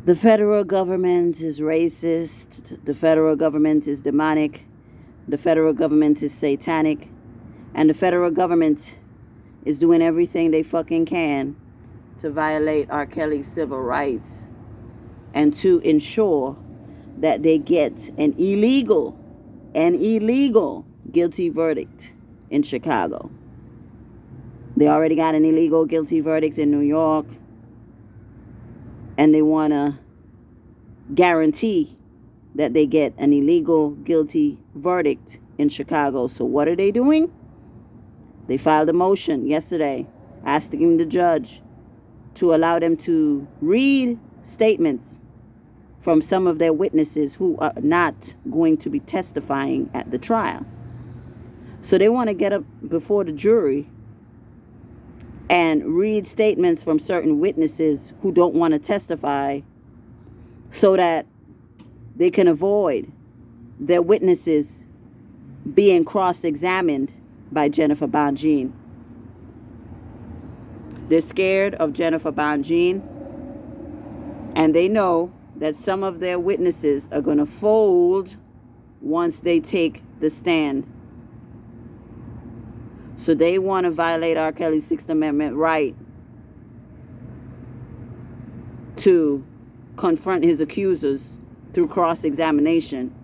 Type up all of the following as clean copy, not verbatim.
The federal government is racist. The federal government is demonic. The federal government is satanic. And the federal government is doing everything they fucking can to violate R. Kelly's civil rights and to ensure that they get an illegal guilty verdict in Chicago. They already got an illegal guilty verdict in New York, and they want to guarantee that they get an illegal guilty verdict in Chicago. So what are they doing? They filed a motion yesterday asking the judge to allow them to read statements from some of their witnesses who are not going to be testifying at the trial. So they want to get up before the jury and read statements from certain witnesses who don't want to testify so that they can avoid their witnesses being cross-examined by Jennifer Bonjean. They're scared of Jennifer Bonjean, and they know that some of their witnesses are going to fold once they take the stand. So they want to violate R. Kelly's Sixth Amendment right to confront his accusers through cross-examination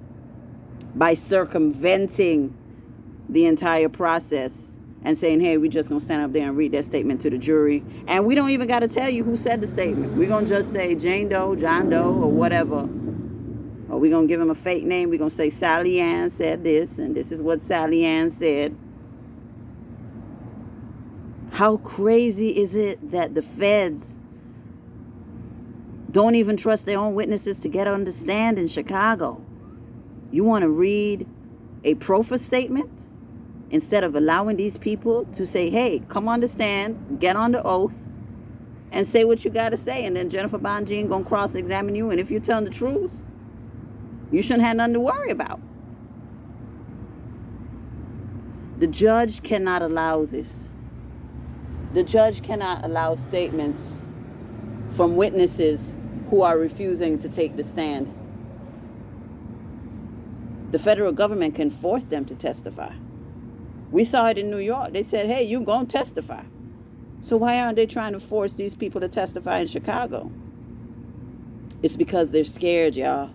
by circumventing the entire process and saying, hey, we're just going to stand up there and read that statement to the jury. And we don't even got to tell you who said the statement. We're going to just say Jane Doe, John Doe, or whatever. Or we're going to give him a fake name. We're going to say Sally Ann said this, and this is what Sally Ann said. How crazy is it that the feds don't even trust their own witnesses to get on the stand in Chicago? You want to read a proffer statement instead of allowing these people to say, hey, come on the stand, get on the oath, and say what you got to say. And then Jennifer Bonjean going to cross-examine you. And if you're telling the truth, you shouldn't have nothing to worry about. The judge cannot allow this. The judge cannot allow statements from witnesses who are refusing to take the stand. The federal government can force them to testify. We saw it in New York. They said, hey, you gonna testify. So why aren't they trying to force these people to testify in Chicago? It's because they're scared, y'all.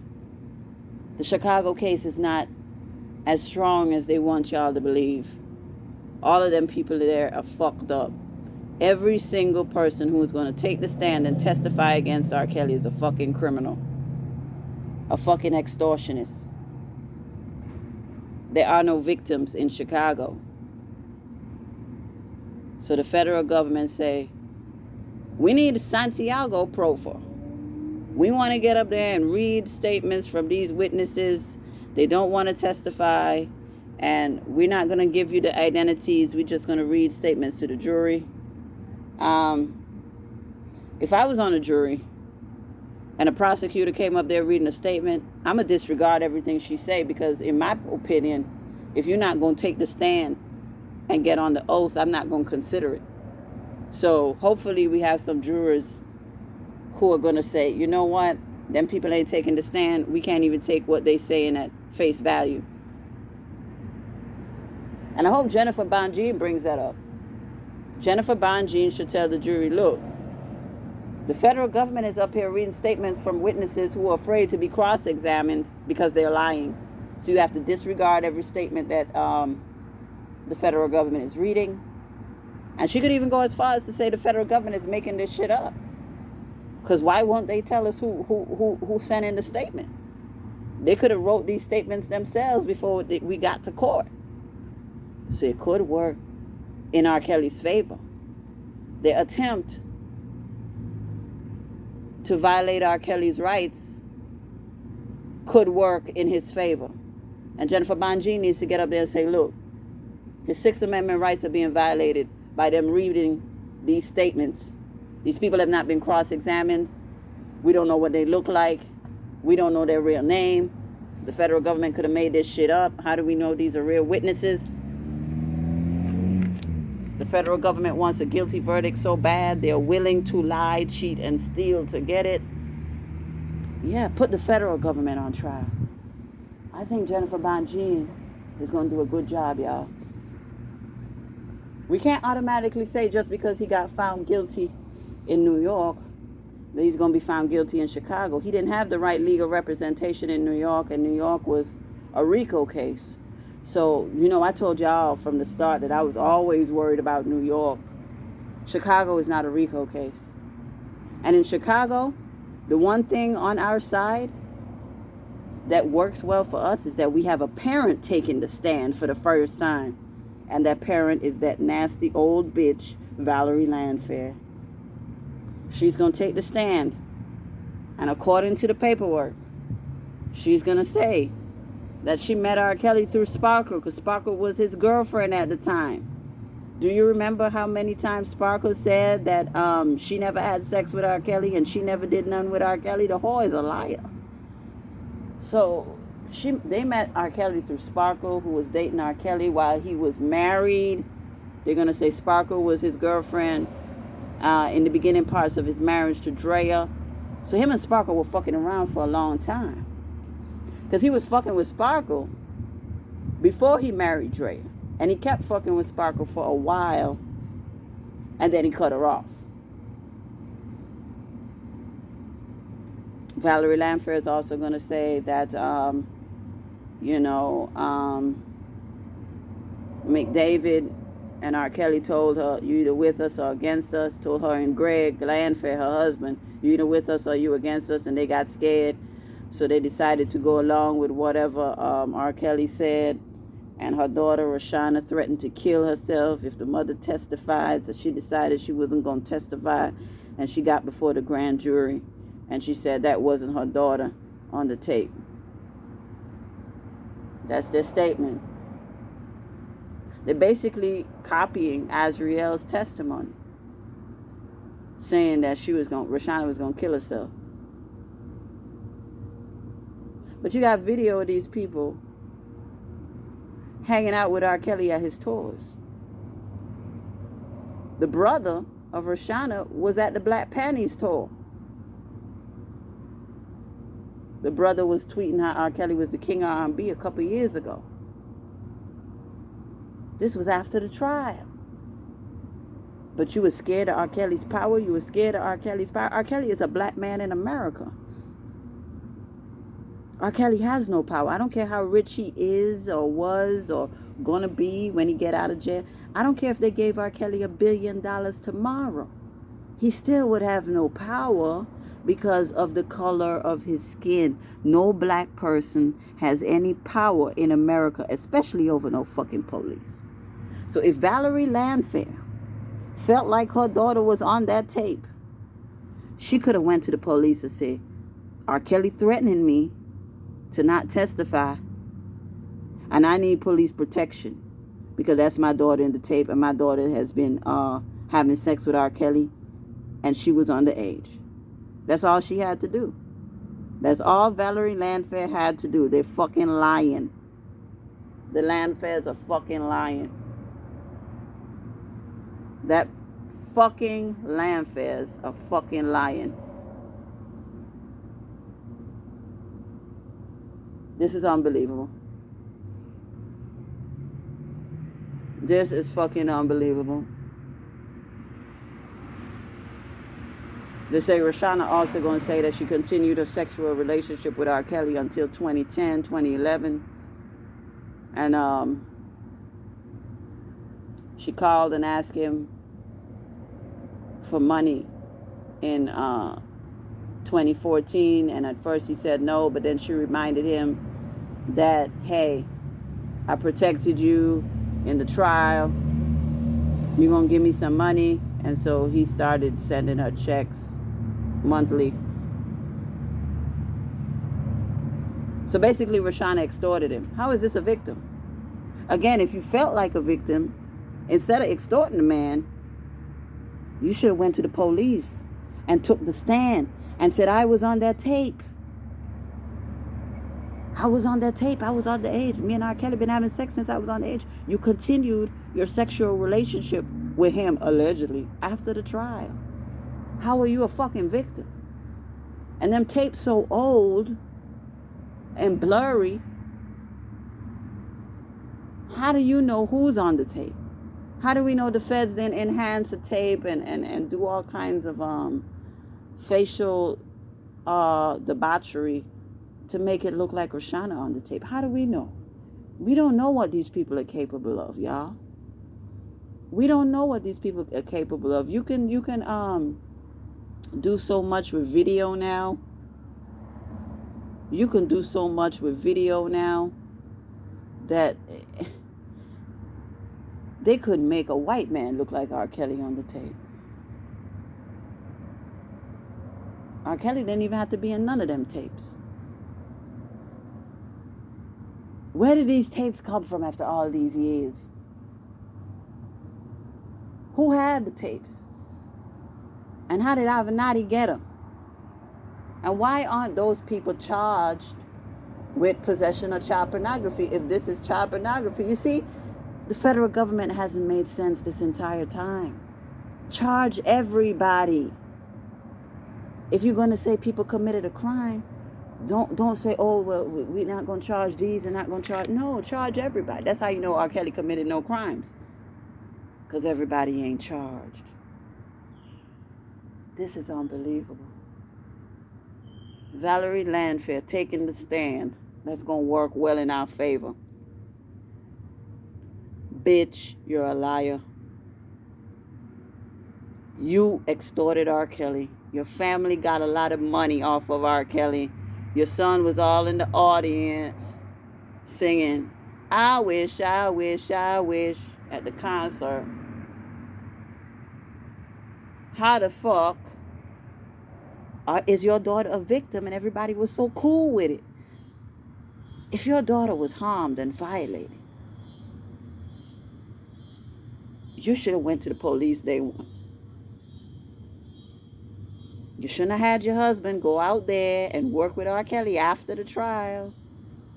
The Chicago case is not as strong as they want y'all to believe. All of them people there are fucked up. Every single person who is going to take the stand and testify against R. Kelly is a fucking criminal. A fucking extortionist. There are no victims in Chicago. So the federal government say, we need a Santiago proffer. We want to get up there and read statements from these witnesses. They don't want to testify. And we're not going to give you the identities. We're just going to read statements to the jury. If I was on a jury and a prosecutor came up there reading a statement, I'm going to disregard everything she say, because in my opinion, if you're not going to take the stand and get on the oath, I'm not going to consider it. So hopefully we have some jurors who are going to say, you know what, them people ain't taking the stand. We can't even take what they saying at face value. And I hope Jennifer Bonjean brings that up. Jennifer Bonjean should tell the jury, look, the federal government is up here reading statements from witnesses who are afraid to be cross-examined because they're lying. So you have to disregard every statement that the federal government is reading. And she could even go as far as to say the federal government is making this shit up. Because why won't they tell us who sent in the statement? They could have wrote these statements themselves before we got to court. So it could work in R. Kelly's favor. Their attempt to violate R. Kelly's rights could work in his favor. And Jennifer Bonjean needs to get up there and say, look, his Sixth Amendment rights are being violated by them reading these statements. These people have not been cross-examined. We don't know what they look like. We don't know their real name. The federal government could have made this shit up. How do we know these are real witnesses? The federal government wants a guilty verdict so bad they're willing to lie, cheat, and steal to get it. Yeah, put the federal government on trial. I think Jennifer Bonjean is going to do a good job, y'all. We can't automatically say just because he got found guilty in New York that he's going to be found guilty in Chicago. He didn't have the right legal representation in New York, and New York was a RICO case. So, I told y'all from the start that I was always worried about New York. Chicago is not a RICO case. And in Chicago, the one thing on our side that works well for us is that we have a parent taking the stand for the first time. And that parent is that nasty old bitch, Valarie Landfair. She's going to take the stand. And according to the paperwork, she's going to say that she met R. Kelly through Sparkle, because Sparkle was his girlfriend at the time. Do you remember how many times Sparkle said that she never had sex with R. Kelly and she never did none with R. Kelly? The whore is a liar. So they met R. Kelly through Sparkle, who was dating R. Kelly while he was married. They're going to say Sparkle was his girlfriend in the beginning parts of his marriage to Drea. So him and Sparkle were fucking around for a long time. Because he was fucking with Sparkle before he married Drea. And he kept fucking with Sparkle for a while. And then he cut her off. Valarie Landfair is also going to say that, McDavid and R. Kelly told her, you either with us or against us. Told her and Greg Landfair, her husband, you either with us or you against us. And they got scared. So they decided to go along with whatever R. Kelly said. And her daughter, Rashona, threatened to kill herself if the mother testified. So she decided she wasn't going to testify. And she got before the grand jury. And she said that wasn't her daughter on the tape. That's their statement. They're basically copying Azriel's testimony, saying that Rashona was going to kill herself. But you got video of these people hanging out with R. Kelly at his tours. The brother of Rashona was at the Black Panties tour. The brother was tweeting how R. Kelly was the king of R&B a couple years ago. This was after the trial. But you were scared of R. Kelly's power. You were scared of R. Kelly's power. R. Kelly is a black man in America. R. Kelly has no power. I don't care how rich he is or was or gonna be when he get out of jail. I don't care if they gave R. Kelly $1 billion tomorrow. He still would have no power because of the color of his skin. No black person has any power in America, especially over no fucking police. So if Valarie Landfair felt like her daughter was on that tape, she could have went to the police and said, R. Kelly threatening me to not testify, and I need police protection because that's my daughter in the tape, and my daughter has been having sex with R. Kelly, and she was underage. That's all she had to do. That's all Valarie Landfair had to do. They're fucking lying. The Landfairs are fucking lying. That fucking Landfairs are fucking lying. This is unbelievable. This is fucking unbelievable. They say Rashona also going to say that she continued her sexual relationship with R. Kelly until 2010, 2011. And she called and asked him for money in 2014. And at first he said no, but then she reminded him that, hey, I protected you in the trial. You're going to give me some money. And so he started sending her checks monthly. So basically Rashona extorted him. How is this a victim? Again, if you felt like a victim, instead of extorting the man, you should have went to the police and took the stand and said, I was on that tape. I was on that tape. I was underage. Me and R. Kelly been having sex since I was underage. You continued your sexual relationship with him, allegedly, after the trial. How are you a fucking victim? And them tapes so old and blurry. How do you know who's on the tape? How do we know the feds then enhance the tape and do all kinds of facial debauchery to make it look like Rashona on the tape? How do we know? We don't know what these people are capable of, y'all. We don't know what these people are capable of. You can do so much with video now. You can do so much with video now that they could make a white man look like R. Kelly on the tape. R. Kelly didn't even have to be in none of them tapes. Where did these tapes come from after all these years? Who had the tapes? And how did Avenatti get them? And why aren't those people charged with possession of child pornography if this is child pornography? You see, the federal government hasn't made sense this entire time. Charge everybody. If you're going to say people committed a crime, don't say, oh, well, we're not going to charge these and not going to charge. No, charge everybody. That's how you know R. Kelly committed no crimes. Because everybody ain't charged. This is unbelievable. Valarie Landfair taking the stand. That's going to work well in our favor. Bitch, you're a liar. You extorted R. Kelly. Your family got a lot of money off of R. Kelly. Your son was all in the audience singing, I wish, I wish, I wish, at the concert. How the fuck is your daughter a victim and everybody was so cool with it? If your daughter was harmed and violated, you should have went to the police day one. You shouldn't have had your husband go out there and work with R. Kelly after the trial.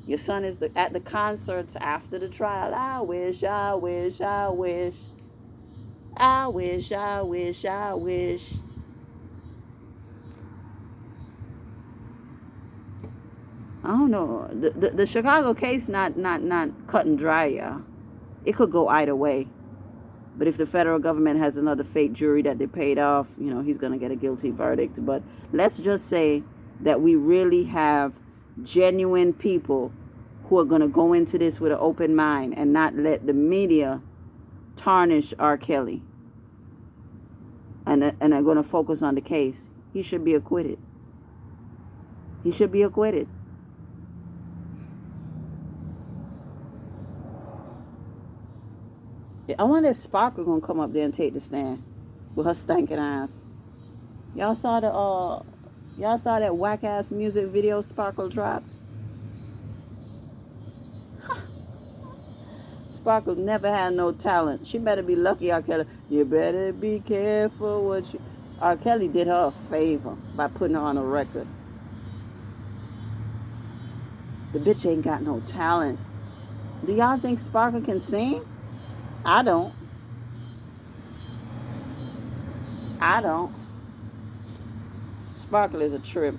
Your son is at the concerts after the trial. I wish, I wish, I wish. I wish, I wish, I wish. I don't know. The Chicago case not cut and dry, y'all. It could go either way. But if the federal government has another fake jury that they paid off, he's going to get a guilty verdict. But let's just say that we really have genuine people who are going to go into this with an open mind and not let the media tarnish R. Kelly. And are going to focus on the case. He should be acquitted. He should be acquitted. I wonder if Sparkle gonna come up there and take the stand with her stinking ass. Y'all saw that whack ass music video Sparkle dropped? Sparkle never had no talent. She better be lucky, R. Kelly. You better be careful what you... R. Kelly did her a favor by putting her on a record. The bitch ain't got no talent. Do y'all think Sparkle can sing? I don't. Sparkle is a trip.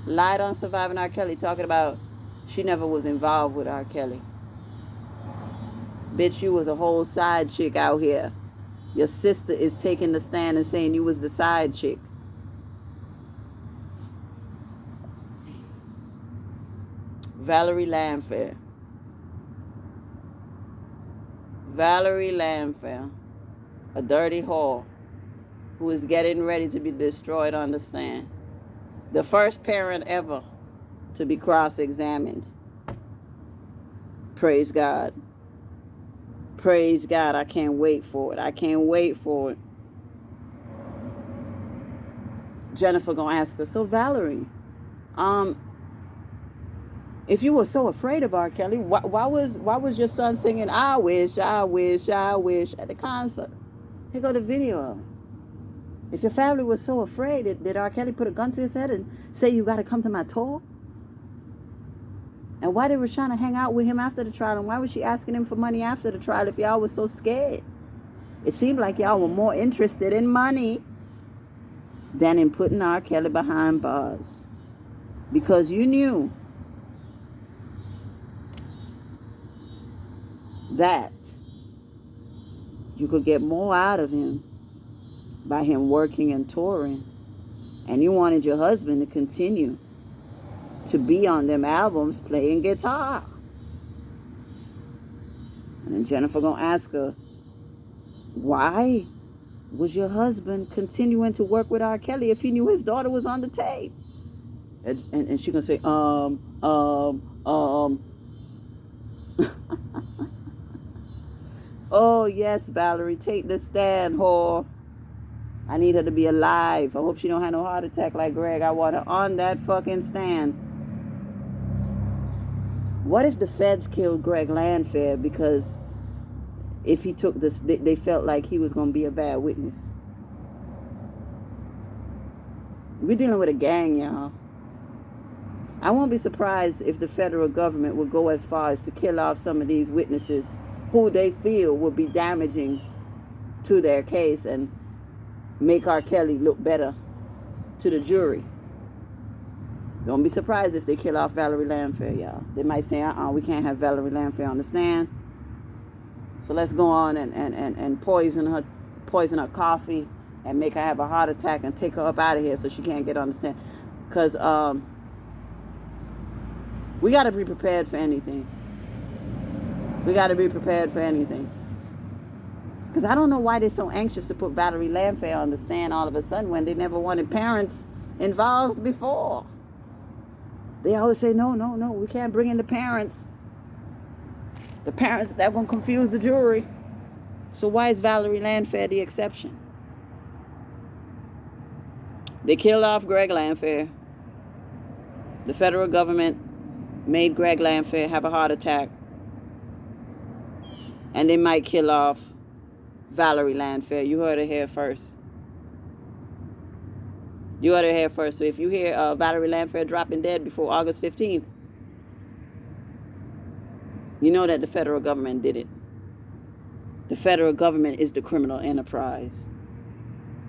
Lied on Surviving R. Kelly, talking about she never was involved with R. Kelly. Bitch, you was a whole side chick out here. Your sister is taking the stand and saying you was the side chick. Valarie Landfair. Valarie Landfair, a dirty whore who is getting ready to be destroyed on the stand. The first parent ever to be cross-examined. Praise God. Praise God. I can't wait for it. I can't wait for it. Jennifer gonna ask her, so Valarie, if you were so afraid of R. Kelly, why was your son singing I wish, I wish, I wish at the concert? Here go the video of it. If your family was so afraid, did R. Kelly put a gun to his head and say you got to come to my tour? And why did Rashona hang out with him after the trial? And why was she asking him for money after the trial if y'all was so scared? It seemed like y'all were more interested in money than in putting R. Kelly behind bars. Because you knew that you could get more out of him by him working and touring. And you wanted your husband to continue to be on them albums playing guitar. And then Jennifer gonna ask her, why was your husband continuing to work with R. Kelly if he knew his daughter was on the tape? And she gonna say, oh yes, Valarie, take the stand, whore. I need her to be alive. I hope she don't have no heart attack like Greg. I want her on that fucking stand. What if the feds killed Greg Landfair because if he took this, they felt like he was going to be a bad witness? We're dealing with a gang, y'all. I won't be surprised if the federal government would go as far as to kill off some of these witnesses who they feel will be damaging to their case and make R. Kelly look better to the jury. Don't be surprised if they kill off Valarie Landfair, y'all. They might say, we can't have Valarie Landfair on the stand. So let's go on and poison her coffee and make her have a heart attack and take her up out of here so she can't get on the stand. Because we got to be prepared for anything. We got to be prepared for anything. Because I don't know why they're so anxious to put Valarie Landfair on the stand all of a sudden when they never wanted parents involved before. They always say, no, we can't bring in the parents. The parents, that won't confuse the jury. So why is Valarie Landfair the exception? They killed off Greg Landfair. The federal government made Greg Landfair have a heart attack. And they might kill off Valarie Landfair. You heard it here first. You heard it here first. So if you hear Valarie Landfair dropping dead before August 15th, you know that the federal government did it. The federal government is the criminal enterprise.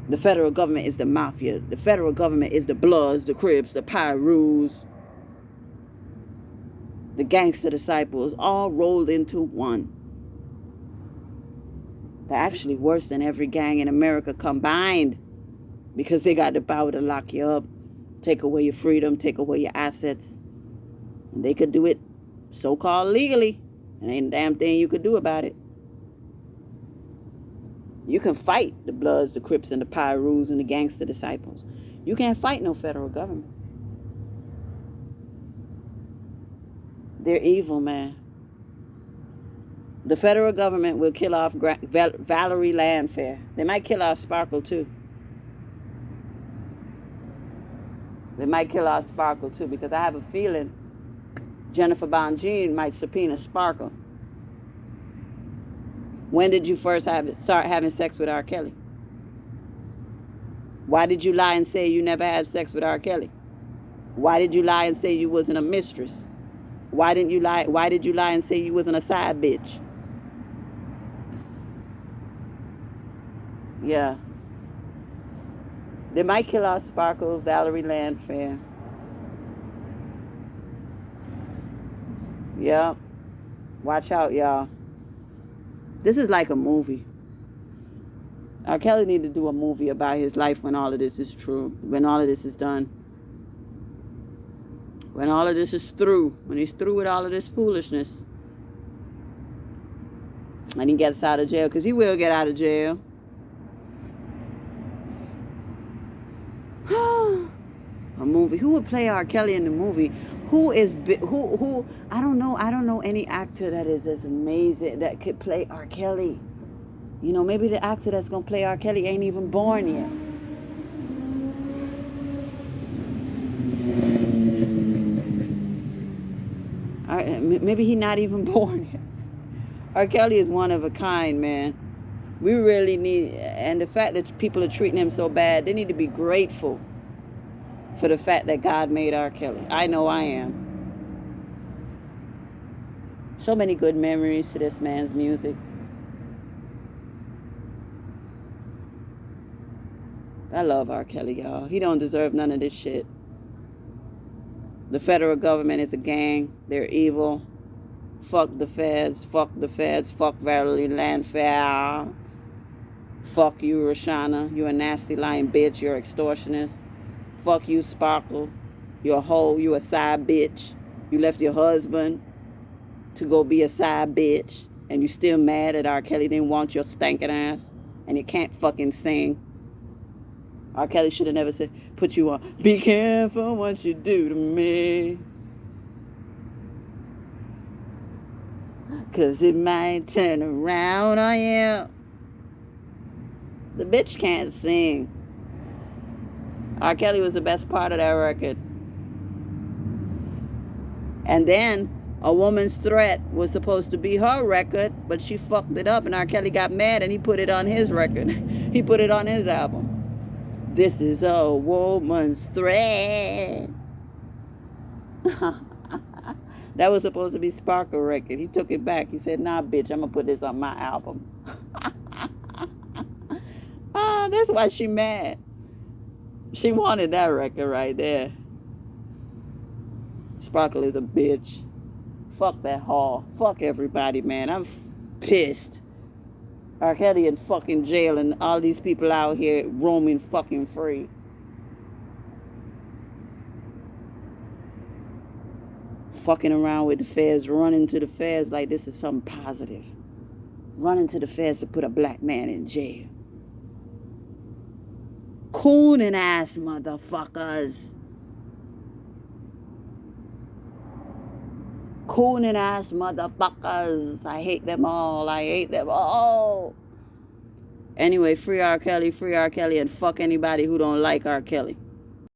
The federal government is the mafia. The federal government is the Bloods, the Crips, the Pyrus, the Gangster Disciples, all rolled into one. They're actually worse than every gang in America combined because they got the power to lock you up, take away your freedom, take away your assets. And they could do it so-called legally. And ain't a damn thing you could do about it. You can fight the Bloods, the Crips, and the Pyrus, and the Gangster Disciples. You can't fight no federal government. They're evil, man. The federal government will kill off Valarie Landfair. They might kill off Sparkle, too. They might kill off Sparkle, too, because I have a feeling Jennifer Bonjean might subpoena Sparkle. When did you first start having sex with R. Kelly? Why did you lie and say you never had sex with R. Kelly? Why did you lie and say you wasn't a mistress? Why did you lie and say you wasn't a side bitch? Yeah. They might kill off Sparkle, Valarie Landfair. Yeah. Watch out, y'all. This is like a movie. R. Kelly need to do a movie about his life when all of this is true. When all of this is done. When all of this is through. When he's through with all of this foolishness. And he gets out of jail. Because he will get out of jail. A movie. Who would play R. Kelly in the movie? Who I don't know any actor that is as amazing that could play R. Kelly. You know, maybe the actor that's gonna play R. Kelly ain't even born yet. Maybe he's not even born yet. R. Kelly is one of a kind, man. We really need, and the fact that people are treating him so bad, they need to be grateful for the fact that God made R. Kelly. I know I am. So many good memories to this man's music. I love R. Kelly, y'all. He don't deserve none of this shit. The federal government is a gang. They're evil. Fuck the feds. Fuck the feds. Fuck Valarie Landfair. Fuck you, Rashona. You a nasty lying bitch. You're extortionist. Fuck you, Sparkle. You're a hoe. You a side bitch. You left your husband to go be a side bitch. And you still mad that R. Kelly didn't want your stinking ass. And you can't fucking sing. R. Kelly should have never said, put you on. Be careful what you do to me. 'Cause it might turn around on you. The bitch can't sing. R. Kelly was the best part of that record. And then A Woman's Threat was supposed to be her record, but she fucked it up and R. Kelly got mad and he put it on his record. He put it on his album. This is a woman's threat. That was supposed to be Sparkle record. He took it back. He said, nah, bitch, I'm going to put this on my album. That's why she mad. She wanted that record right there. Sparkle is a bitch. Fuck that hall. Fuck everybody, man. I'm pissed. R. Kelly in fucking jail and all these people out here roaming fucking free. Fucking around with the feds, running to the feds like this is something positive. Running to the feds to put a black man in jail. Cooning ass motherfuckers. Cooning ass motherfuckers. I hate them all. I hate them all. Anyway, free R. Kelly, and fuck anybody who don't like R. Kelly.